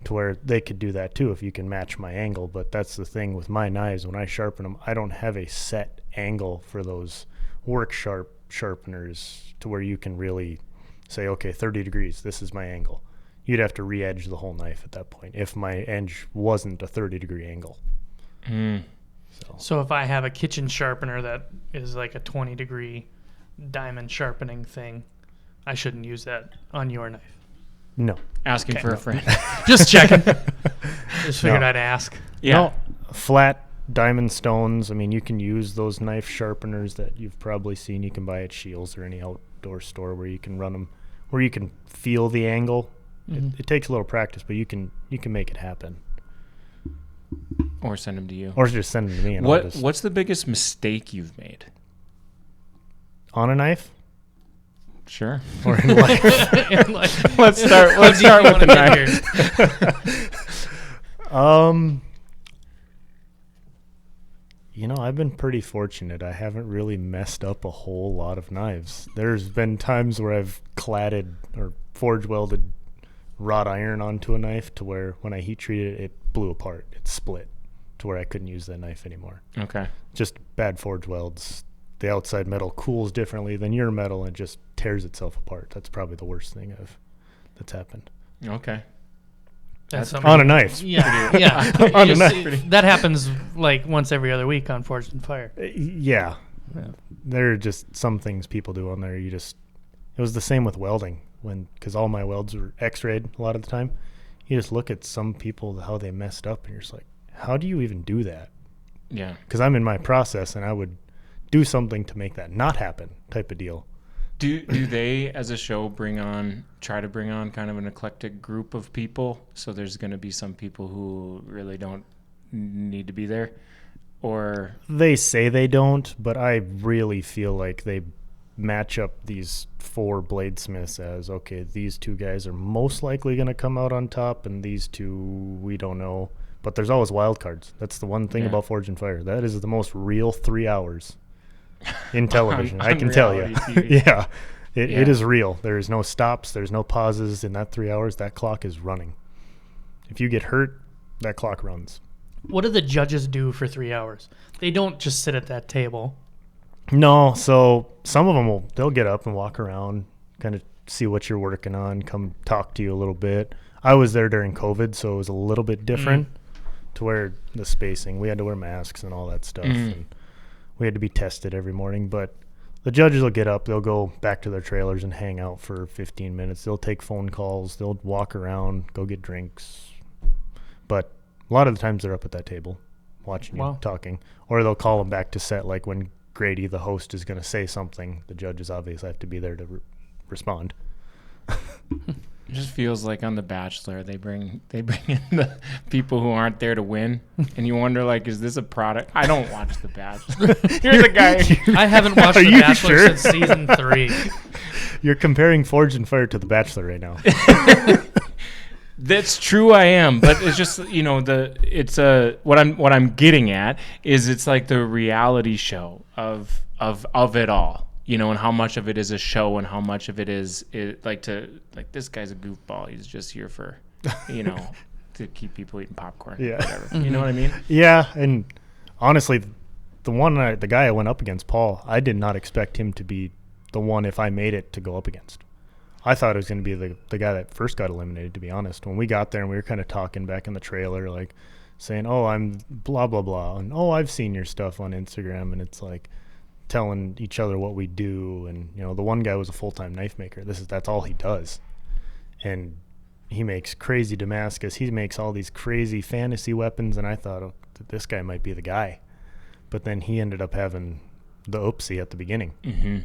to where they could do that too if you can match my angle. But that's the thing with my knives. When I sharpen them, I don't have a set angle for those work sharpeners to where you can really say, okay, 30 degrees, this is my angle. You'd have to re-edge the whole knife at that point if my edge wasn't a 30-degree angle. So if I have a kitchen sharpener that is like a 20-degree diamond sharpening thing, I shouldn't use that on your knife. No. Asking for a friend. Just checking. Just figured I'd ask. Yeah. No, flat diamond stones. I mean, you can use those knife sharpeners that you've probably seen. You can buy at Shields or any outdoor store where you can run them, where you can feel the angle. It takes a little practice, but you can make it happen. Or send them to you. Or just send them to me. And What's the biggest mistake you've made? On a knife? Sure. Or in life? Let's start with the knife. You know, I've been pretty fortunate. I haven't really messed up a whole lot of knives. There's been times where I've cladded or forge welded wrought iron onto a knife to where when I heat treated it, it blew apart. It split to where I couldn't use that knife anymore. Okay. Just bad forge welds. The outside metal cools differently than your metal and just tears itself apart. That's probably the worst thing that's happened. Okay. That's on a knife. Yeah. On a knife. That happens like once every other week on Forged in Fire. Yeah. There are just some things people do on there. It was the same with welding, because all my welds were x-rayed a lot of the time. You just look at some people, how they messed up, and you're just like, how do you even do that? Yeah. Because I'm in my process, and I would do something to make that not happen type of deal. Do they, as a show, try to bring on kind of an eclectic group of people? So there's going to be some people who really don't need to be there? Or they say they don't, but I really feel like they match up these 4 bladesmiths as, okay, these 2 guys are most likely going to come out on top, and these 2, we don't know. But there's always wild cards. That's the one thing about Forge and Fire. That is the most real 3 hours in television. I can tell you. Yeah. It is real. There is no stops. There's no pauses. In that 3 hours, that clock is running. If you get hurt, that clock runs. What do the judges do for 3 hours? They don't just sit at that table. No, so some of them they'll get up and walk around, kind of see what you're working on, come talk to you a little bit. I was there during COVID, so it was a little bit different to where the spacing, we had to wear masks and all that stuff, and we had to be tested every morning. But the judges will get up, they'll go back to their trailers and hang out for 15 minutes. They'll take phone calls, they'll walk around, go get drinks. But a lot of the times they're up at that table watching you, talking. Or they'll call them back to set, like when Grady, the host, is going to say something. The judges obviously have to be there to respond. it just feels like on The Bachelor, they bring in the people who aren't there to win, and you wonder, like, is this a product? I don't watch The Bachelor. You're the guy. I haven't watched The Bachelor since season 3. You're comparing Forge and Fire to The Bachelor right now. That's true, I am, but it's just, what I'm getting at is it's like the reality show of it all, and how much of it is a show and how much of it is this guy's a goofball. He's just here for, to keep people eating popcorn. Yeah. Whatever. You know what I mean? Yeah, and honestly, the guy I went up against, Paul, I did not expect him to be the one, if I made it, to go up against. I thought it was going to be the guy that first got eliminated, to be honest. When we got there and we were kind of talking back in the trailer, like saying, oh, I'm blah, blah, blah. And, oh, I've seen your stuff on Instagram. And it's like telling each other what we do. And, the one guy was a full-time knife maker. That's all he does. And he makes crazy Damascus. He makes all these crazy fantasy weapons. And I thought, oh, this guy might be the guy. But then he ended up having the oopsie at the beginning. Mm-hmm.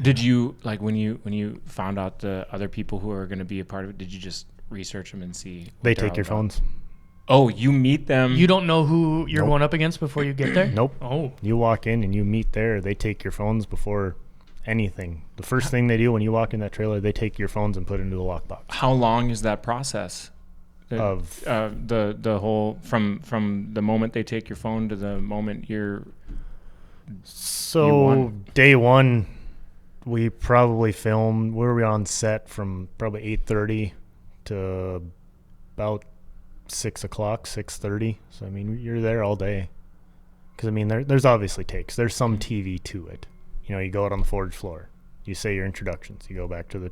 Did you, like, when you found out the other people who are going to be a part of it, did you just research them and see? They take your phones. Oh, you meet them. You don't know who you're Nope. going up against before you get there? Nope. Oh. You walk in and you meet there. They take your phones before anything. The first thing they do when you walk in that trailer, they take your phones and put it into the lockbox. How long is that process? Of The whole from the moment they take your phone to the moment you're. You So won. day one, we probably filmed. Where were we on set from probably 8:30 to about 6:00, 6:30. So I mean, you're there all day. Because I mean, there's obviously takes. There's some TV to it. You know, you go out on the forge floor, you say your introductions, you go back to the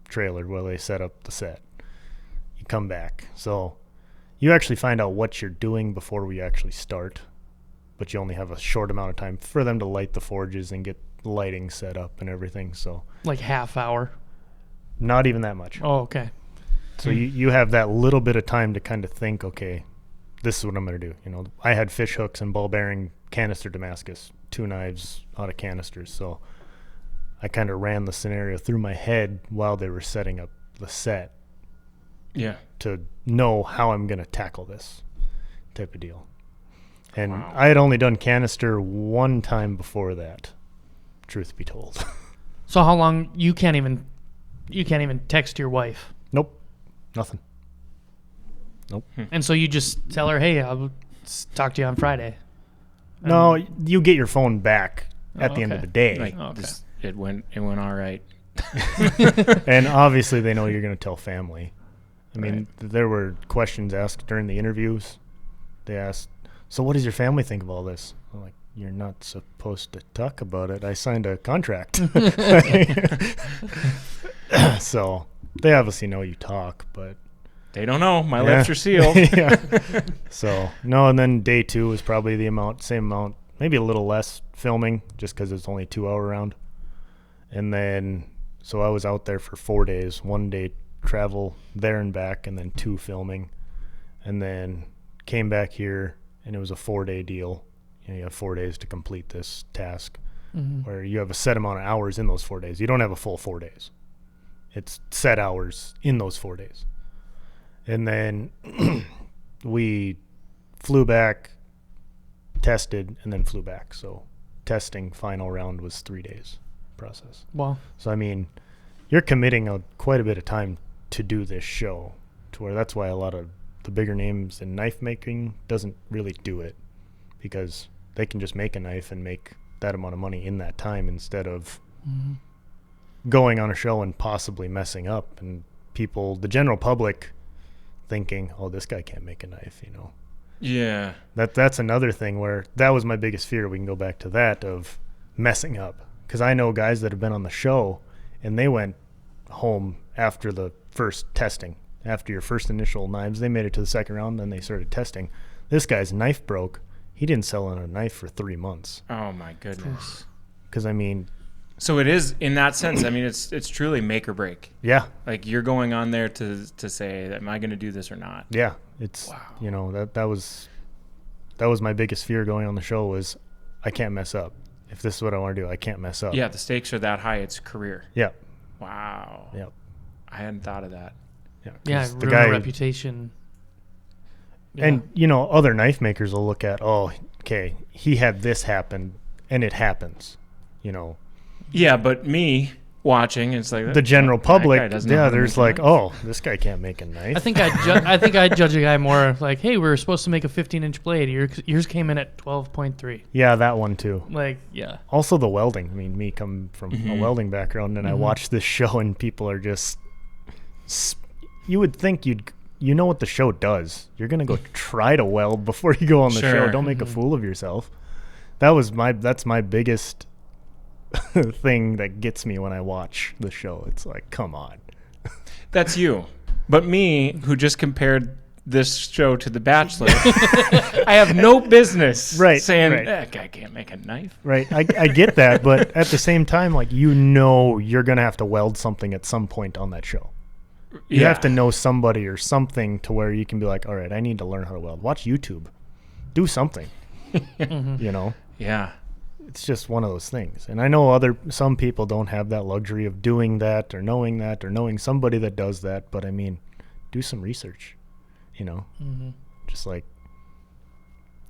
trailer where they set up the set. You come back. So you actually find out what you're doing before we actually start, but you only have a short amount of time for them to light the forges and get lighting set up and everything. So Like half hour. not even that much. Oh, okay. So you have that little bit of time to kind of think, okay, this is what I'm going to do. You know, I had fish hooks and ball bearing canister Damascus, 2 knives out of canisters. So I kind of ran the scenario through my head while they were setting up the set Yeah. to know how I'm going to tackle this type of deal. And Wow. I had only done canister one time before that, truth be told. So how long you can't even text your wife. Nope, nothing. And so you just tell her, "Hey, I'll talk to you on Friday." No, you get your phone back at the end of okay. the day. Like Okay. it went all right. And obviously they know you're going to tell family. I mean, there were questions asked during the interviews. They asked, so what does your family think of all this? I'm like, you're not supposed to talk about it. I signed a contract. So they obviously know you talk, but They don't know. My yeah. lips are sealed. Yeah. So, no, and then day 2 was probably same amount, maybe a little less filming just because it's only a 2-hour round. And then, so I was out there for 4 days, 1 day travel there and back, and then 2 filming. And then came back here, and it was a 4-day deal. You know, you have 4 days to complete this task, where you have a set amount of hours in those 4 days. You don't have a full 4 days. It's set hours in those 4 days. And then we flew back, tested, and then flew back. So testing final round was 3 days process. Well, So, I mean, you're committing quite a bit of time to do this show, to where that's why a lot of the bigger names in knife making doesn't really do it, because they can just make a knife and make that amount of money in that time instead of going on a show and possibly messing up, and people, the general public, thinking, oh, this guy can't make a knife, you know. Yeah. That's another thing where that was my biggest fear. We can go back to that of messing up, because I know guys that have been on the show and they went home after the first testing, after your first initial knives. They made it to the second round, then they started testing. This guy's knife broke. He didn't sell on a knife for 3 months. Oh my goodness. Because I mean, So it is in that sense. I mean, it's truly make or break. yeah, Like you're going on there to say, am I going to do this or not? yeah, it's Wow. you know, that was my biggest fear going on the show was I can't mess up. If this is what I want to do, I can't mess up. Yeah, the stakes are that high. It's career. Yeah. Wow. Yeah. I hadn't thought of that. Yeah. yeah, 'Cause ruin a reputation. Yeah. And, you know, other knife makers will look at, oh, okay, he had this happen, and it happens, you know. Yeah, but me watching, it's like The general that guy public, doesn't know how yeah, to there's make a like, knife. oh, this guy can't make a knife. I think I'd judge a guy more like, "Hey, we were supposed to make a 15-inch blade. Yours came in at 12.3." Yeah, that one too. Like, yeah. Also the welding. I mean, me coming from a welding background, and I watch this show, and people are just, you would think you know what the show does. You're going to go try to weld before you go on the Sure. show. Don't make a fool of yourself. That's my biggest thing that gets me when I watch the show. It's like, come on. That's you. But me, who just compared this show to The Bachelor, I have no business saying, that guy can't make a knife. Right. I get that, but at the same time, like, you know, you're going to have to weld something at some point on that show. You have to know somebody or something to where you can be like, all right, I need to learn how to weld. Watch YouTube. Do something. You know? Yeah. It's just one of those things. And I know some people don't have that luxury of doing that or knowing somebody that does that, but I mean, do some research, you know? Just like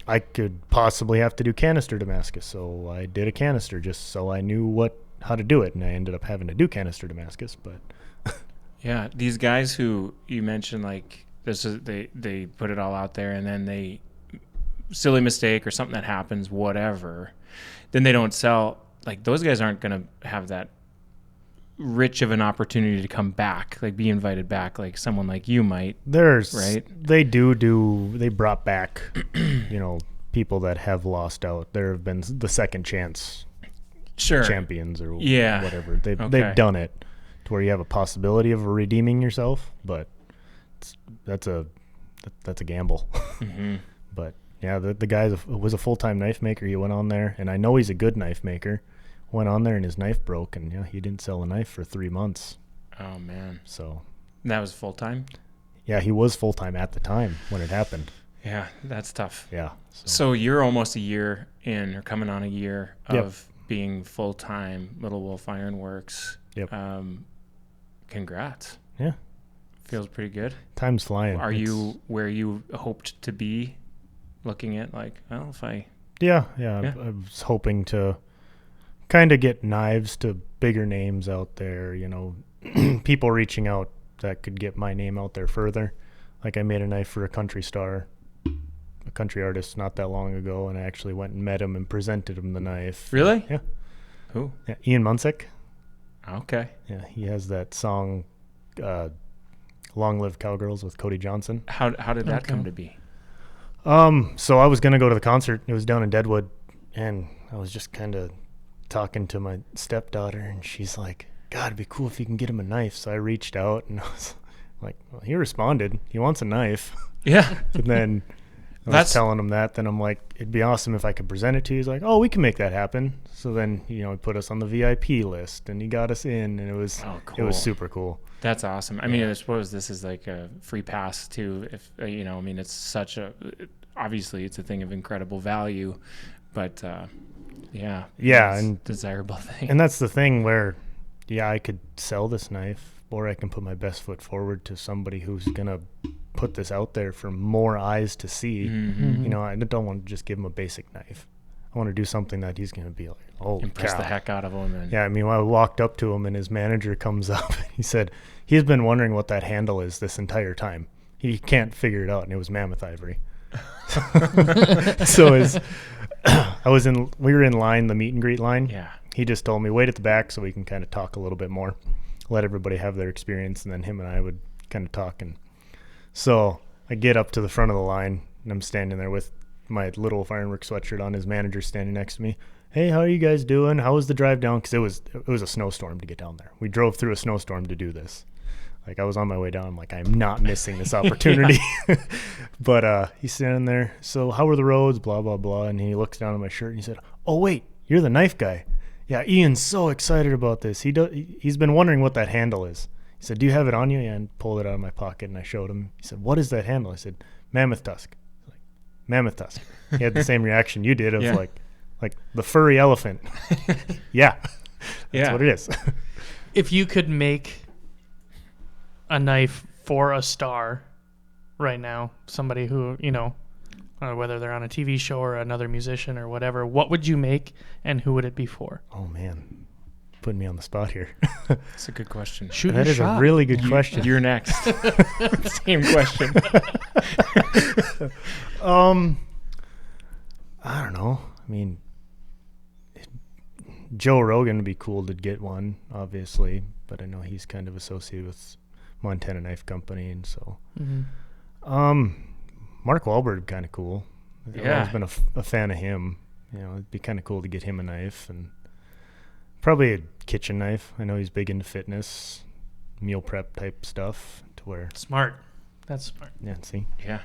I could possibly have to do canister Damascus, so I did a canister just so I knew how to do it, and I ended up having to do canister Damascus. But Yeah, these guys who you mentioned, like this is they put it all out there, and then they silly mistake or something that happens, whatever, then they don't sell. Like those guys aren't gonna have that rich of an opportunity to come back, like be invited back, like someone like you might. Right? They brought back, people that have lost out. There have been the second chance champions or whatever. They've done it to where you have a possibility of redeeming yourself, but that's a gamble. Mm-hmm. But yeah, the guy was a full-time knife maker. He went on there, and I know he's a good knife maker. Went on there and his knife broke, and he didn't sell a knife for 3 months. Oh man! So that was full-time. Yeah, he was full-time at the time when it happened. Yeah, that's tough. Yeah. So you're almost a year in, or coming on a year of being full-time Little Wolf Ironworks. Yep. Congrats. Yeah. Feels pretty good. Time's flying. Are you where you hoped to be? Looking at if I. Yeah. I was hoping to kind of get knives to bigger names out there. People reaching out that could get my name out there further. Like I made a knife for a country star, a country artist, not that long ago, and I actually went and met him and presented him the knife. Really? Yeah. Who? Yeah, Ian Munsick. Okay. Yeah, he has that song, "Long Live Cowgirls" with Cody Johnson. How did that come to be? So I was gonna go to the concert. It was down in Deadwood, and I was just kind of talking to my stepdaughter, and she's like, "God, it'd be cool if you can get him a knife." So I reached out, and I was like, well, he responded. He wants a knife. Yeah. And then I was telling him that. Then I'm like, it'd be awesome if I could present it to you. He's like, oh, we can make that happen. So then, he put us on the VIP list, and he got us in, and it was cool. It was super cool. That's awesome. I mean, I suppose this is like a free pass too. If it's such obviously it's a thing of incredible value, but and desirable thing. And that's the thing where, I could sell this knife, or I can put my best foot forward to somebody who's gonna put this out there for more eyes to see. Mm-hmm. I don't want to just give him a basic knife. I want to do something that he's gonna be like, oh, impress the heck out of him. And when I walked up to him and his manager comes up, he said he's been wondering what that handle is this entire time. He can't figure it out, and it was mammoth ivory. So we were in line, the meet and greet line. Yeah. He just told me, wait at the back so we can kind of talk a little bit more, let everybody have their experience, and then him and I would kind of talk. And so I get up to the front of the line, and I'm standing there with my Little Wolf Ironworks sweatshirt on. His manager standing next to me. Hey, how are you guys doing? How was the drive down? Because it was a snowstorm to get down there. We drove through a snowstorm to do this. Like, I was on my way down. I'm like, I'm not missing this opportunity. But he's standing there. So how were the roads? Blah, blah, blah. And he looks down at my shirt and he said, oh, wait, you're the knife guy. Yeah, Ian's so excited about this. He's been wondering what that handle is. He said, do you have it on you? Yeah, and pulled it out of my pocket, and I showed him. He said, what is that handle? I said, mammoth tusk. Like, mammoth tusk. He had the same reaction you did of like the furry elephant. Yeah. That's what it is. If you could make a knife for a star right now, somebody who, whether they're on a TV show or another musician or whatever, what would you make and who would it be for? Oh, man. Putting me on the spot here. That's a good question. Shoot that your is shot. a really good question. You're next. Same question. I don't know. I mean, Joe Rogan would be cool to get one, obviously, but I know he's kind of associated with Montana Knife Company, and so. Mm-hmm. Mark Wahlberg would be kind of cool. I've always been a fan of him. It'd be kind of cool to get him a knife, and probably a kitchen knife. I know he's big into fitness, meal prep type stuff. To where smart. That's smart. Yeah. See. Yeah.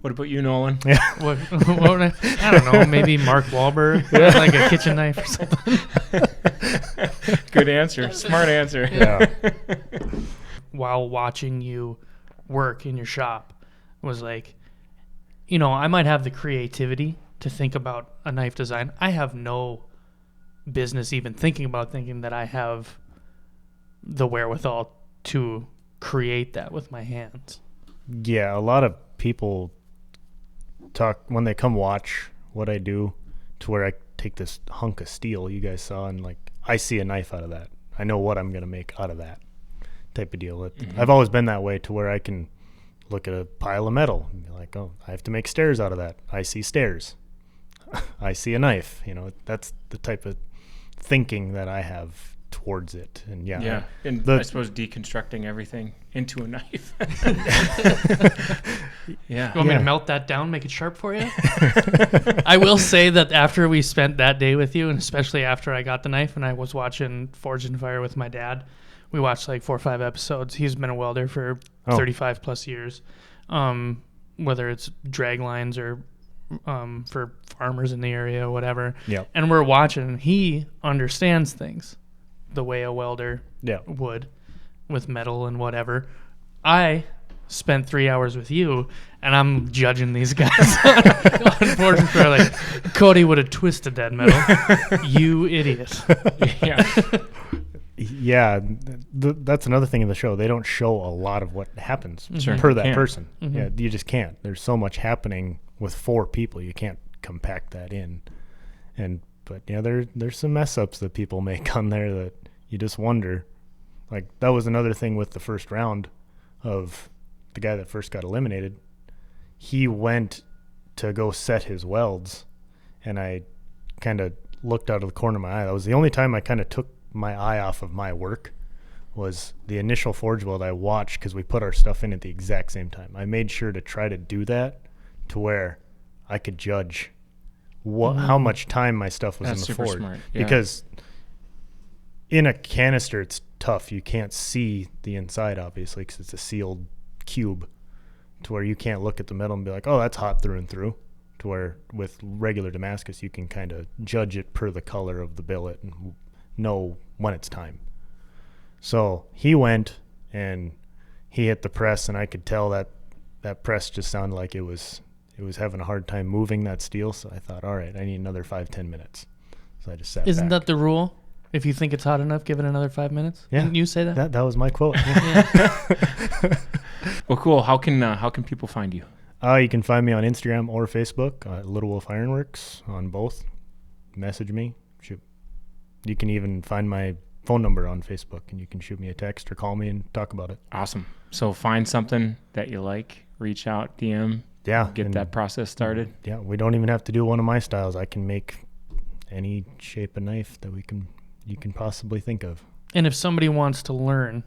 What about you, Nolan? Yeah. What I don't know. Maybe Mark Wahlberg, like a kitchen knife or something. Good answer. Smart answer. Yeah. While watching you work in your shop, was like, I might have the creativity to think about a knife design. I have no business even thinking that I have the wherewithal to create that with my hands. Yeah, a lot of people talk when they come watch what I do, to where I take this hunk of steel you guys saw, and like I see a knife out of that. I know what I'm gonna make out of that type of deal. I've always been that way, to where I can look at a pile of metal and be like, oh, I have to make stairs out of that. I see stairs. I see a knife. That's the type of thinking that I have towards it. And Yeah. And I suppose deconstructing everything into a knife. Yeah. You want me to melt that down, make it sharp for you? I will say that after we spent that day with you, and especially after I got the knife and I was watching Forged in Fire with my dad, we watched like 4 or 5 episodes. He's been a welder for 35 plus years, whether it's drag lines or for farmers in the area or whatever. Yep. And we're watching. He understands things the way a welder would with metal and whatever. I spent 3 hours with you, and I'm judging these guys on Forged in Fire like, Cody would have twisted that metal. You idiot. Yeah. Yeah, that's another thing in the show. They don't show a lot of what happens per that person. Mm-hmm. Yeah, you just can't. There's so much happening with 4 people. You can't compact that in. But yeah, there's some mess ups that people make on there that you just wonder. Like, that was another thing with the first round of the guy that first got eliminated. He went to go set his welds, and I kind of looked out of the corner of my eye. That was the only time I kind of took my eye off of my work, was the initial forge weld I watched, because we put our stuff in at the exact same time. I made sure to try to do that to where I could judge how much time my stuff was in the forge. Smart. Yeah. Because in a canister, it's tough. You can't see the inside, obviously, because it's a sealed cube, to where you can't look at the metal and be like, oh, that's hot through and through. To where with regular Damascus, you can kind of judge it per the color of the billet and know when it's time. So he went and he hit the press, and I could tell that press just sounded like it was having a hard time moving that steel. So I thought, all right, I need another 5-10 minutes. So I just sat Isn't back. that the rule? If you think it's hot enough, give it another 5 minutes. Yeah. Didn't you say that? That was my quote. Well, cool. How can people find you? You can find me on Instagram or Facebook, Little Wolf Ironworks, on both. Message me. You can even find my phone number on Facebook, and you can shoot me a text or call me and talk about it. Awesome. So find something that you like, reach out, DM, get that process started. Yeah, we don't even have to do one of my styles. I can make any shape of knife that you can possibly think of. And if somebody wants to learn,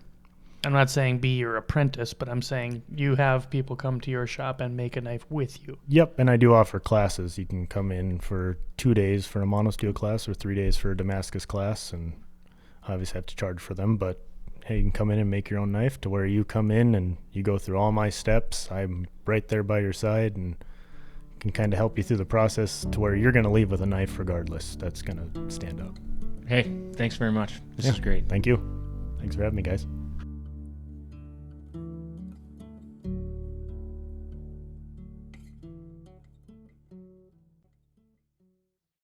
I'm not saying be your apprentice, but I'm saying you have people come to your shop and make a knife with you. Yep, and I do offer classes. You can come in for 2 days for a monosteel class or 3 days for a Damascus class, and obviously have to charge for them, but hey, you can come in and make your own knife, to where you come in and you go through all my steps. I'm right there by your side and can kind of help you through the process, to where you're going to leave with a knife regardless. That's going to stand up. Hey, thanks very much. This is great. Thank you. Thanks for having me, guys.